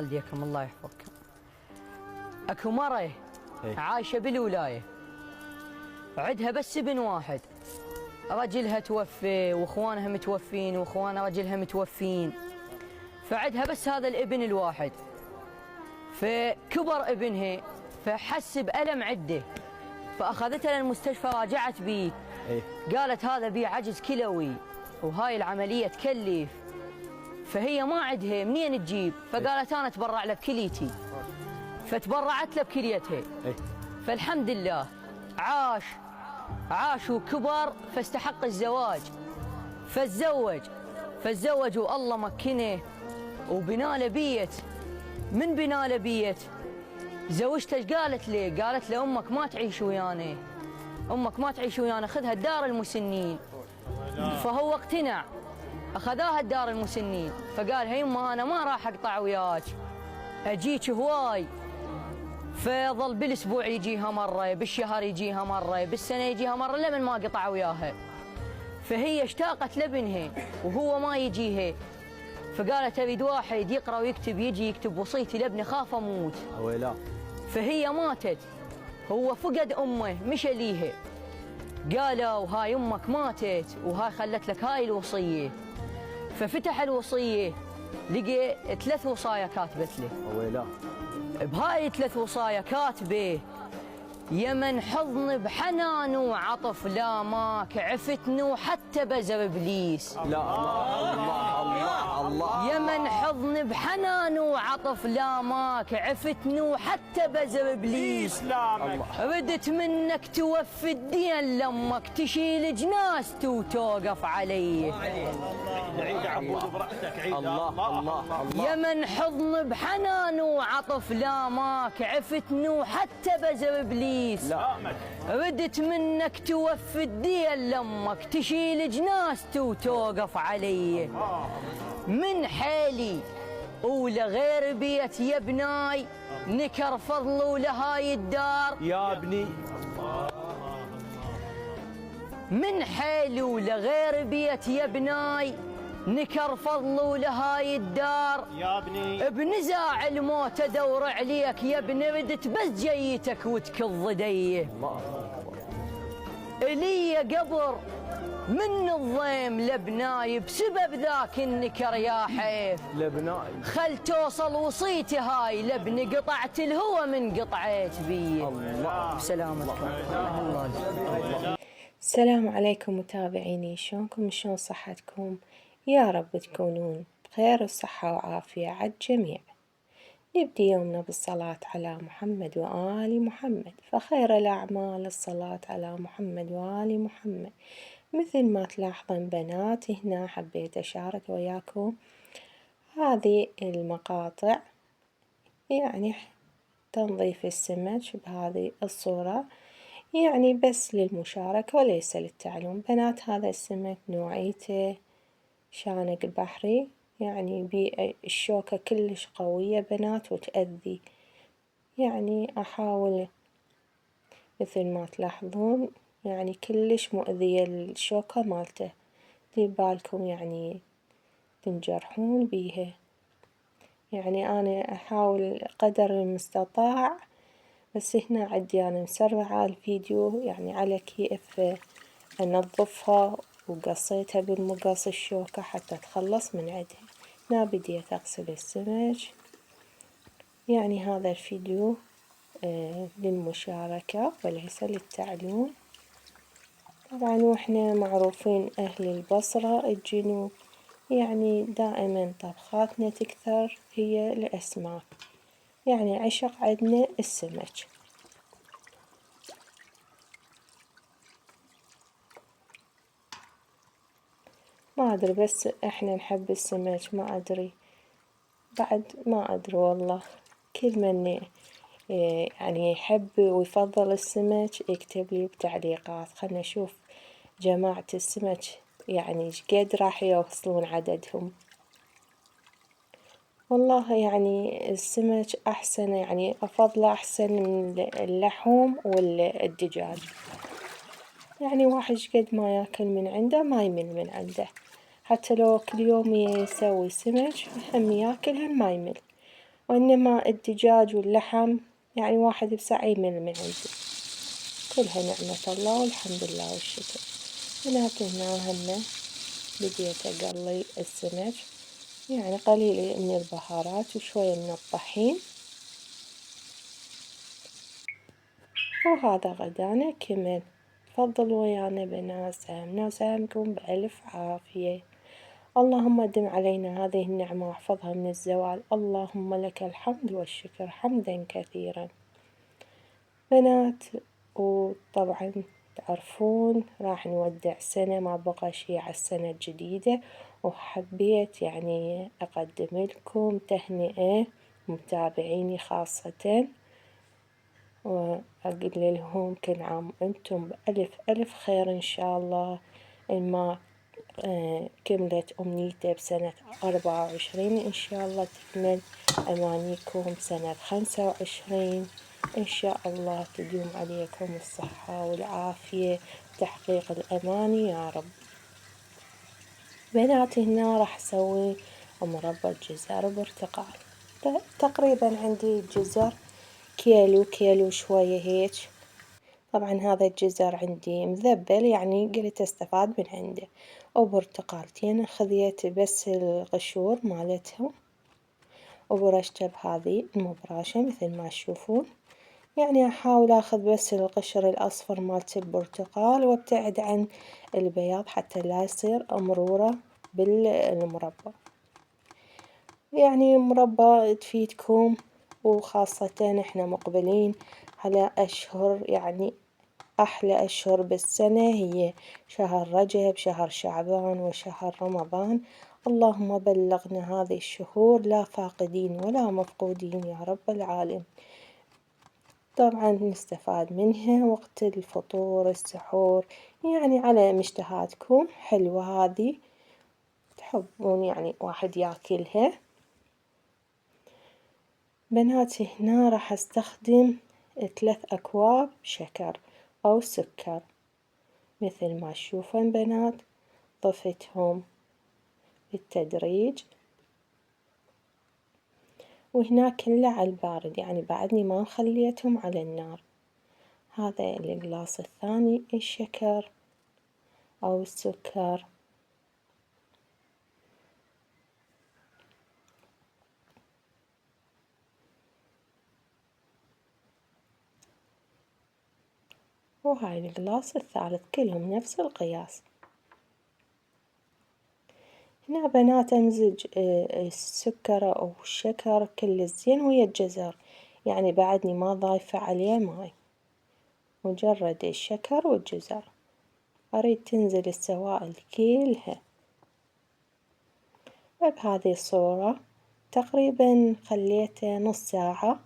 والديكم الله يحفظكم. اكو مرة عايشة بالولاية، عندها بس ابن واحد، رجلها توفي واخوانها متوفين واخوان رجلها متوفين، فعندها بس هذا الابن الواحد. فكبر ابنها فحس بألم عده، فأخذتها للمستشفى، راجعت بيه قالت هذا بيه عجز كلوي وهاي العملية تكلف، فهي ما عندها منين تجيب، فقالت أنا أتبرع له بكليتي، فتبرعت له بكليتها. فالحمد لله عاش وكبر، فاستحق الزواج، فاتزوج والله مكنه وبنى بيت. من بنى بيت زوجته ايش قالت لي؟ قالت له امك ما تعيش ويانا، امك ما تعيش ويانا، خذها الدار المسنين. فهو اقتنع، اخذاها الدار المسنين، فقال هي يمه انا ما راح اقطع وياك، اجيك هواي. فظل بالاسبوع يجيها مره، بالشهر يجيها مره، بالسنه يجيها مره، لمن ما قطع وياها. فهي اشتاقت لابنها وهو ما يجيها، فقالت اريد واحد يقرا ويكتب يجي يكتب وصيتي لابني، خاف اموت. ويلا. فهي ماتت، هو فقد امه مشى ليها، قالوا هاي امك ماتت وهاي خلت لك هاي الوصيه. ففتح الوصيه لقي 3 وصايا كاتبت له. ويلا. بهاي 3 وصايا كاتبه: يمن حضن بحنان وعطف، لا ماك عفتني وحتى بزر ابليس. لا الله. يمن حضن بحنان وعطف، لا ماك عفتني وحتى بزر ابليس. ردت منك توفي الدين لامك، تشيل جنازتي وتوقف علي. عيد عبود براحتك، عيد. الله. يمن حضن بحنان وعطف، لا ماك عفتني وحتى بزر ابليس. ردت منك توفي الدين لامك، تشيل جنازتي وتوقف علي. من حالي ولغير بيت يا بناي، نكر فضل ولهاي الدار يا ابني. من حالي ولغير بيت يا بناي، نكر فضل ولهاي الدار يا ابني. بنزاع الموت ادور عليك يا ابني، ردت بس جيتك وتكض ديه. الي قبر من الضيم لبناي، بسبب ذاك النكر يا حيف. لبناي. خل توصل وصيتي هاي لابني، قطعت الهوى من قطعت بي. الله. بسلامتكم. الله. السلام عليكم متابعيني، شلونكم؟ شلون صحتكم؟ يا رب تكونون بخير وصحة وعافية على الجميع. نبدي يومنا بالصلاة على محمد وآل محمد، فخير الأعمال الصلاة على محمد وآل محمد. مثل ما تلاحظون بنات، هنا حبيت أشارك وياكم هذه المقاطع، يعني تنظيف السمك بهذه الصورة، يعني بس للمشاركة وليس للتعلم. بنات هذا السمك نوعيته شانق بحري، يعني بالشوكة كلش قوية بنات وتأذي، يعني أحاول مثل ما تلاحظون يعني كلش مؤذية الشوكة مالته، دير بالكم يعني تنجرحون بيها. يعني أنا أحاول قدر المستطاع، بس هنا عندي أنا مسرعة الفيديو يعني على كيف أنظفها، وقصيتها بالمقص الشوكة حتى تخلص من عندها. هنا بديت أغسل السمك، يعني هذا الفيديو للمشاركة وليس للتعليم. طبعا وإحنا معروفين أهل البصرة الجنوب، يعني دائما طبخاتنا تكثر هي الأسماك، يعني عشق عندنا السمك. ما أدري، بس إحنا نحب السمك، ما أدري بعد، ما أدري والله. كل من يعني يحب ويفضل السمك يكتب لي بتعليقات، خلنا نشوف جماعة السمك يعني شقد راح يوصلون عددهم. والله يعني السمك أحسن، يعني أفضله أحسن من اللحوم والدجاج. يعني واحد شقد ما ياكل من عنده ما يمل من عنده، حتى لو كل يوم يسوي سمك هم ياكل هم ما يمل. وإنما الدجاج واللحم يعني واحد بساعة يمل من عندي. كلها نعمة الله والحمد لله والشكر. بنات هنا هم بديت أقلي السمك، يعني قليل من البهارات وشوية من الطحين، وهذا غدانا كمل. تفضلوا ويانا بنات، سلامنا وسلامكم بألف عافية. اللهم دم علينا هذه النعمة واحفظها من الزوال. اللهم لك الحمد والشكر حمدا كثيرا. بنات، وطبعا تعرفون راح نودع سنة، ما بقى شي على السنة الجديدة، وحبيت يعني أقدم لكم تهنئة متابعيني خاصة، وأقول لهم كل عام وأنتم بألف ألف خير إن شاء الله. ما كملت أمنيته بسنة 24 إن شاء الله تكمل أمانيكم سنة 25 إن شاء الله. تدوم عليكم الصحة والعافية وتحقيق الأماني يا رب. بنات هنا راح أسوي مربى جزر وبرتقال. تقريبا عندي جزر كيلو شوية هيك. طبعا هذا الجزر عندي مذبل، يعني قلت استفاد من عنده. وبرتقالتين خذيت بس القشور مالتهم وبرشته بهذه المبراشة مثل ما تشوفون. يعني أحاول أخذ بس القشر الأصفر مالت البرتقال وابتعد عن البياض حتى لا يصير مرورة بالمربى. يعني مربى تفيدكم، وخاصة احنا مقبلين على أشهر، يعني أحلى أشهر بالسنة هي شهر رجب، شهر شعبان، وشهر رمضان. اللهم بلغنا هذه الشهور لا فاقدين ولا مفقودين يا رب العالم. طبعا نستفاد منها وقت الفطور السحور، يعني على مشتهاتكم. حلوة هذه، تحبون يعني واحد ياكلها. بنات هنا راح استخدم 3 أكواب شكر أو سكر مثل ما تشوفون بنات. ضفتهم بالتدريج، وهنا كله على البارد، يعني بعدني ما خليتهم على النار. هذا الجلاس الثاني الشكر أو السكر. وهاي الجلاس الثالث، كلهم نفس القياس. هنا بنات أمزج السكر أو الشكر كل زين ويا الجزر، يعني بعدني ما ضايفة عليه ماي، مجرد الشكر والجزر. أريد تنزل السوائل كلها بهذه الصورة. تقريبا خليته نص ساعة،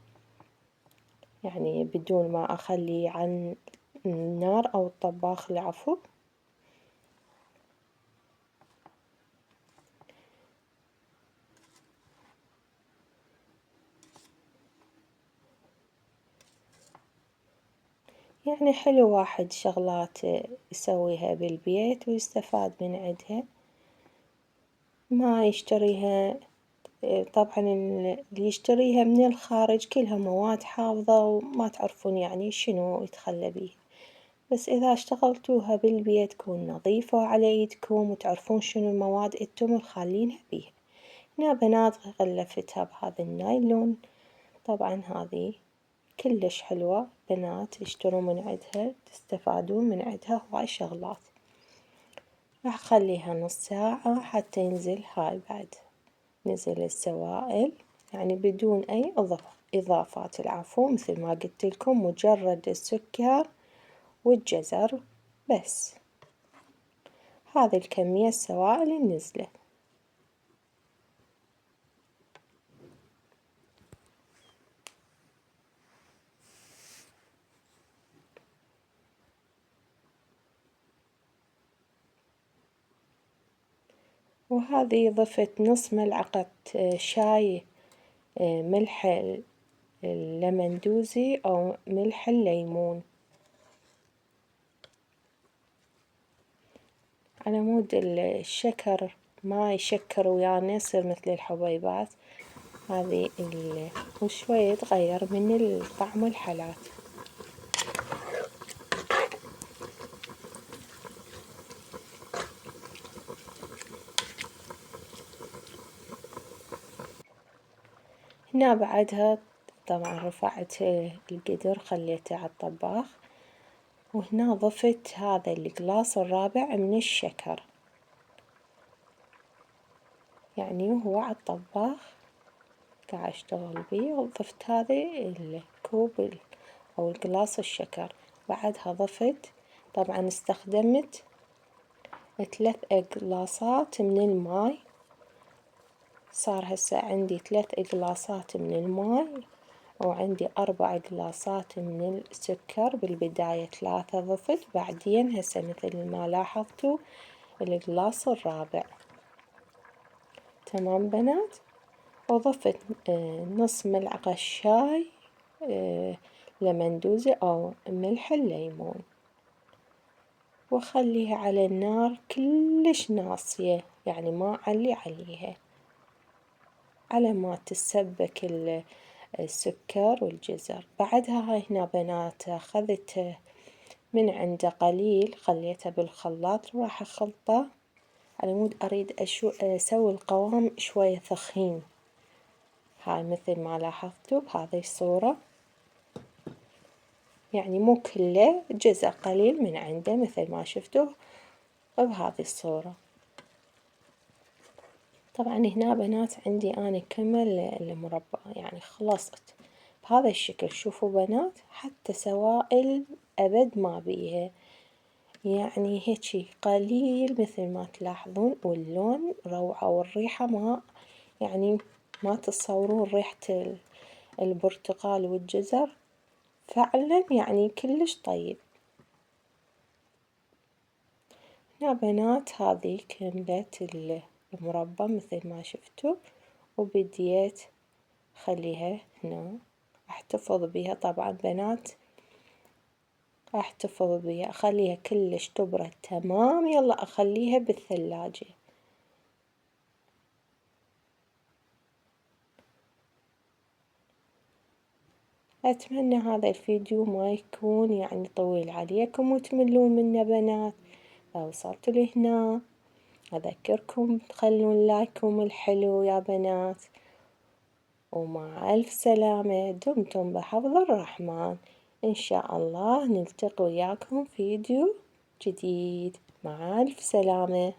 يعني بدون ما أخلي عن النار أو الطباخ العفو. يعني حلو واحد شغلات يسويها بالبيت ويستفاد من عندها، ما يشتريها. طبعا اللي يشتريها من الخارج كلها مواد حافظة وما تعرفون يعني شنو يتخلى بيه. بس إذا اشتغلتوها بالبيت تكون نظيفة على ايدكم وتعرفون شنو المواد انتم الخالينها بيها. هنا بنات غلفتها بهذا النايلون. طبعا هذه كلش حلوة بنات، اشتروا من عندها تستفادون من عندها هواي شغلات. راح أخليها نص ساعة حتى ينزل. هاي بعد نزل السوائل، يعني بدون أي إضافات العفو، مثل ما قلت لكم مجرد السكر والجزر بس. هذه الكمية السوائل اللي نزلت. وهذه ضفت نص ملعقة شاي ملح اللمندوزي أو ملح الليمون، على مود الشكر ما يشكر ويانا يصير مثل الحبيبات. هذه وشوية تغير من طعم الحالات. هنا بعدها طبعا رفعت القدر خليته على الطباخ، وهنا ضفت هذا القلاص الرابع من الشكر، يعني وهو على الطباخ قاعد أشتغل بيه، وضفت هذا الكوب أو القلاص الشكر. بعدها ضفت طبعا استخدمت 3 أقلاصات من الماي، صار هسه عندي 3 أقلاصات من الماي، وعندي 4 أقلاصات من السكر. بالبداية 3 ضفت، بعدين هسه مثل ما لاحظتوا القلاص الرابع. تمام بنات. وضفت نص ملعقة شاي لمندوزة أو ملح الليمون، وأخليها على النار كلش ناصية، يعني ما أعلي عليها، على ما تسبك السكر والجزر. بعدها هاي هنا بنات أخذت من عنده قليل خليته بالخلاط، راح أخلطه على مود أريد أسوي القوام شوية ثخين. هاي مثل ما لاحظتوا بهذه الصورة، يعني مو كله، جزء قليل من عنده مثل ما شفتوا بهذه الصورة. طبعا هنا بنات عندي أنا كمل المربى، يعني خلصت بهذا الشكل. شوفوا بنات حتى سوائل أبد ما بيها، يعني هيجي قليل مثل ما تلاحظون، واللون روعة، والريحة ما يعني ما تتصورون ريحة البرتقال والجزر، فعلا يعني كلش طيب. هنا بنات هذه كملت المربى مثل ما شفتوا، وبديت خليها هنا احتفظ بها. طبعا بنات احتفظ بها، اخليها كلش تبرد تمام، يلا اخليها بالثلاجة. اتمنى هذا الفيديو ما يكون يعني طويل عليكم وتملون منه بنات. لو وصلتوا لهنا اذكركم تخلون لايككم الحلو يا بنات، ومع ألف سلامة، دمتم بحفظ الرحمن. إن شاء الله نلتقي وياكم فيديو جديد. مع ألف سلامة.